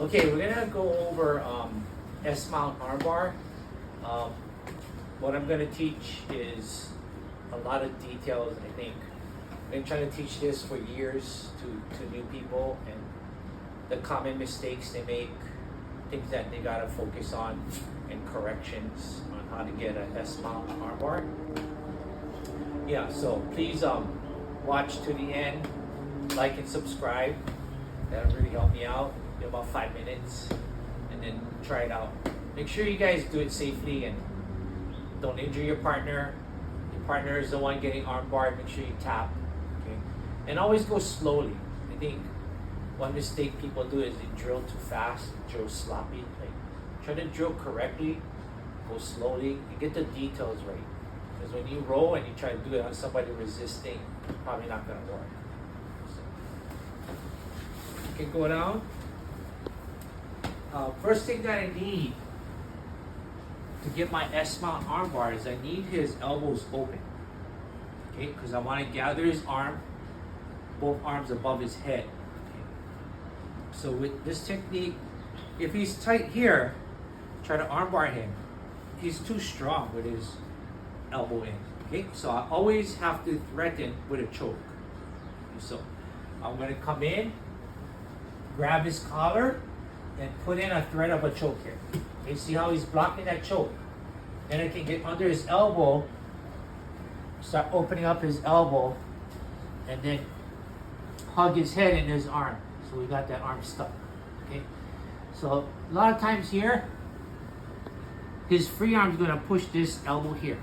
Okay, we're gonna go over S-mount armbar. What I'm gonna teach is a lot of details. I think I've been trying to teach this for years to new people, and the common mistakes they make, things that they gotta focus on, and corrections on how to get an S-mount armbar. Yeah, so please watch to the end, like and subscribe. That'll really help me out. About 5 minutes, and then try it out. Make sure you guys do it safely and don't injure your partner. Your partner is the one getting armbarred. Make sure you tap, okay? And always go slowly. I think one mistake people do is they drill too fast, drill sloppy. Like, try to drill correctly, go slowly, and get the details right. Because when you roll and you try to do it on somebody resisting, it's probably not gonna work. So, you can go down. First thing that I need to get my S-mount armbar is I need his elbows open, okay? Because I want to gather his arm, both arms above his head. Okay? So with this technique, if he's tight here, try to armbar him. He's too strong with his elbow in. Okay, so I always have to threaten with a choke. So I'm going to come in, grab his collar, and put in a thread of a choke here. Okay, see how he's blocking that choke? Then I can get under his elbow, start opening up his elbow, and then hug his head in his arm. So we got that arm stuck. Okay, so a lot of times here, his free arm is going to push this elbow here.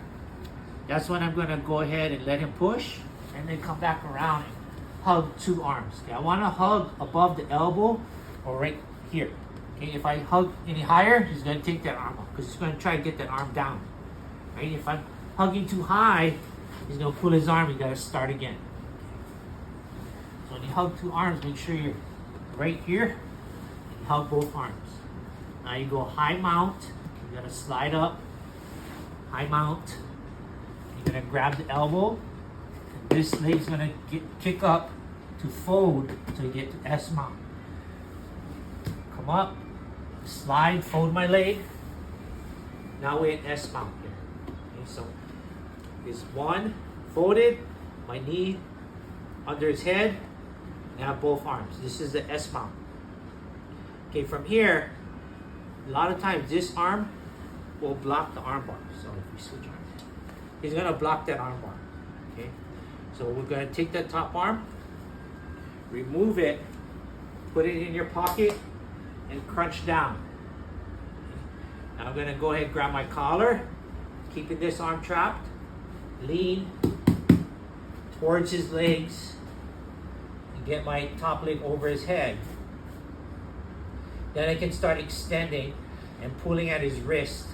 That's when I'm going to go ahead and let him push, and then come back around and hug two arms. Okay, I want to hug above the elbow or right here. Okay, if I hug any higher, he's going to take that arm off because he's going to try to get that arm down. Right? If I'm hugging too high, he's going to pull his arm. You got to start again. So when you hug two arms, make sure you're right here and hug both arms. Now you go high mount. You're going to slide up, high mount. You're going to grab the elbow. And this leg's going to kick up to fold until you get to S mount. Come up. Slide, fold my leg. Now we're in S mount here. Okay, so is one folded, my knee under his head, and I have both arms. This is the S mount. Okay, from here, a lot of times this arm will block the arm bar. So if we switch arms, he's gonna block that arm bar. Okay, so we're gonna take that top arm, remove it, put it in your pocket, and crunch down. Now I'm going to go ahead and grab my collar, keeping this arm trapped, lean towards his legs, and get my top leg over his head. Then I can start extending and pulling at his wrist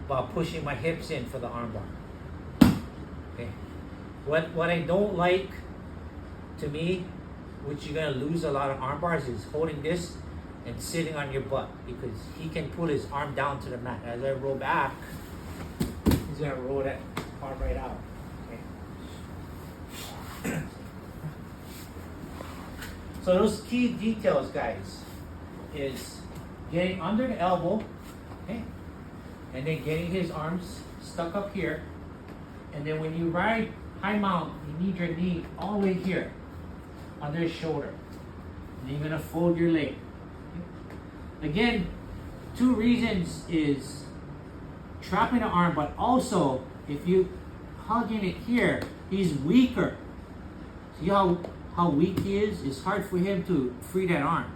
while pushing my hips in for the armbar. Okay. What I don't like, to me, which you're going to lose a lot of arm bars, is holding this and sitting on your butt, because he can pull his arm down to the mat. As I roll back, he's gonna roll that arm right out. Okay. So those key details, guys, is getting under the elbow, okay, and then getting his arms stuck up here, and then when you ride high mount, you need your knee all the way here, under his shoulder. And you're gonna fold your leg. Again, two reasons is trapping the arm, but also if you hugging it here, he's weaker. See how weak he is? It's hard for him to free that arm.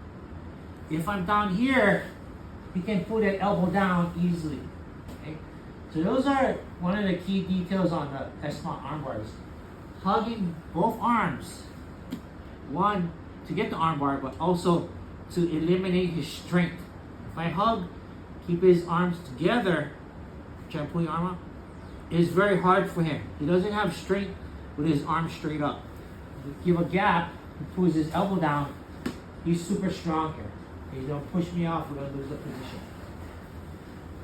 If I'm down here, he can pull that elbow down easily. Okay? So those are one of the key details on the S-mount arm bars. Hugging both arms. One, to get the arm bar, but also to eliminate his strength. If I hug, keep his arms together, try to pull your arm up, it's very hard for him. He doesn't have strength with his arms straight up. If you give a gap, he pulls his elbow down, he's super strong here. He's gonna push me off, we're gonna lose the position.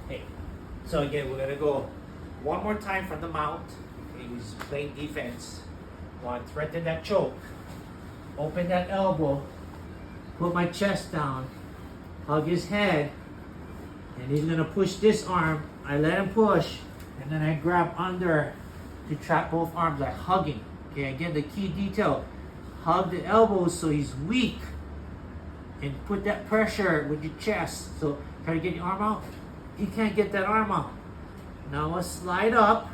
Okay, so again, we're gonna go one more time from the mount. He's playing defense. Want to threaten that choke. Open that elbow, put my chest down, hug his head, and he's gonna push this arm. I let him push, and then I grab under to trap both arms like hugging. Okay, again, the key detail, hug the elbows so he's weak, and put that pressure with your chest. So try to get your arm out. He can't get that arm out. Now I'll slide up,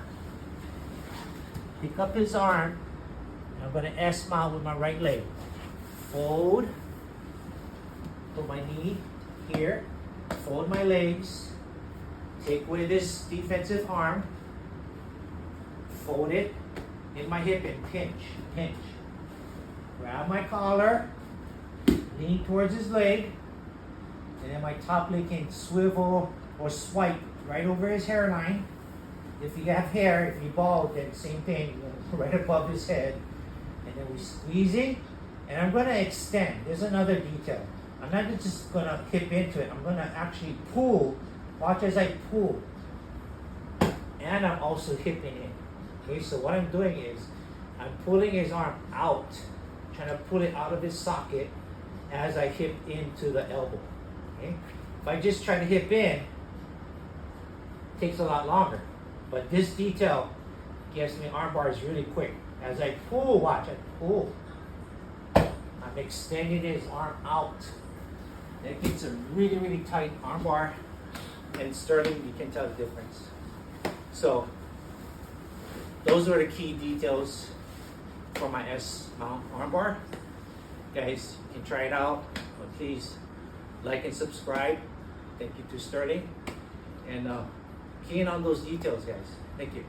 pick up his arm, and I'm gonna S-mount with my right leg. Fold, put my knee here, fold my legs, take away this defensive arm, fold it in my hip and pinch, pinch. Grab my collar, lean towards his leg, and then my top leg can swivel or swipe right over his hairline. If you have hair, if you bald, then same thing, right above his head. And then we squeezing, and I'm gonna extend. There's another detail. I'm not just gonna hip into it. I'm gonna actually pull. Watch as I pull. And I'm also hipping it. Okay, so what I'm doing is, I'm pulling his arm out, trying to pull it out of his socket as I hip into the elbow. Okay? If I just try to hip in, it takes a lot longer. But this detail gives me arm bars really quick. As I pull, watch, I pull. I'm extending his arm out. That gets a really, really tight arm bar. And Sterling, you can tell the difference. So, those are the key details for my S-mount arm bar. Guys, you can try it out. But please like and subscribe. Thank you to Sterling. And key in on those details, guys. Thank you.